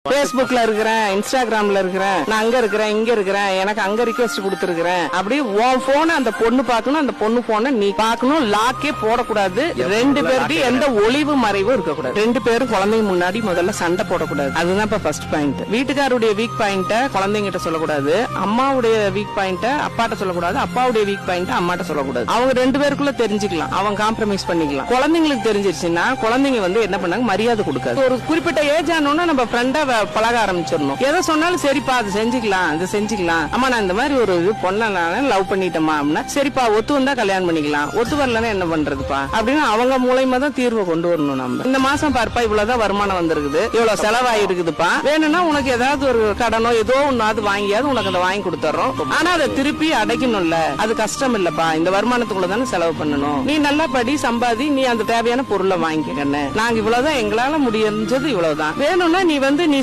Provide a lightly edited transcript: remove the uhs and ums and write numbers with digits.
பேஸ்புக்ல இருக்கிறேன், இன்ஸ்டாகிராம்ல இருக்கிறேன், நான் அங்க இருக்கிறேன், இங்க இருக்கிறேன், எனக்கு அங்க ரிக்வெஸ்ட் கொடுத்துருக்கிறேன். அப்படி உன் போன அந்த பொண்ணு பாக்கணும், அந்த பொண்ணு போன நீ பாக்கணும். லாக்கே போடக்கூடாது. ரெண்டு பேருக்கு எந்த ஒளிவு மறைவும் இருக்கக்கூடாது. ரெண்டு பேரும் குழந்தைங்க முன்னாடி முதல்ல சண்டை போடக்கூடாது. அதுதான் இப்ப ஃபர்ஸ்ட் பாயிண்ட். வீட்டுக்காருடைய வீக் பாயிண்ட குழந்தைங்கிட்ட சொல்லக்கூடாது. அம்மாவுடைய வீக் பாயிண்ட அப்பாட்ட சொல்லக்கூடாது. அப்பாவுடைய வீக் பாயிண்ட அம்மாட்ட சொல்லக்கூடாது. அவங்க ரெண்டு பேருக்குள்ள தெரிஞ்சுக்கலாம். அவங்க காம்ப்ரமைஸ் பண்ணிக்கலாம். குழந்தைங்களுக்கு தெரிஞ்சிருச்சுன்னா குழந்தைங்க என்ன பண்ணாங்க, மரியாதை கொடுக்காது. ஒரு குறிப்பிட்ட ஏஜ் ஆனோன்னா நம்ம ஃப்ரெண்டா பழக ஆரம்பிச்சிடணும். எதை சொன்னாலும் சரிப்பா அது செஞ்சுக்கலாம், அது செஞ்சுக்கலாம். அம்மா நான் இந்த மாதிரி ஒரு பொண்ணை நான் லவ் பண்ணிட்டேமா அப்படின்னா சரிப்பா ஒத்து வந்தா கல்யாணம் பண்ணிக்கலாம், ஒத்து வரலன்னா என்ன பண்றதுப்பா அப்படின்னு அவங்க மூலமா தான் தீர்வை கொண்டு வரணும். நம்ம இந்த மாசம் பார்ப்பா இவ்வளவுதான் வருமானம் வந்திருக்குது, இவ்வளவு செலவாயிருக்குதுப்பா, வேணும்னா உனக்கு ஏதாவது ஒரு கடனோ ஏதோ ஒண்ணாவது வாங்கியாவது உனக்கு அதை வாங்கி கொடுத்துறோம். ஆனா அதை திருப்பி அடைக்கணும்ல, அது கஷ்டம் இல்லப்பா. இந்த வருமானத்துக்குள்ள தானே செலவு பண்ணணும். நீ நல்லா படி, சம்பாதி, நீ அந்த தேவையான பொருளை வாங்கிக்கன்னு. நாங்க இவ்வளவுதான் எங்களால முடிஞ்சது, இவ்வளவுதான். வேணும்னா நீ நீ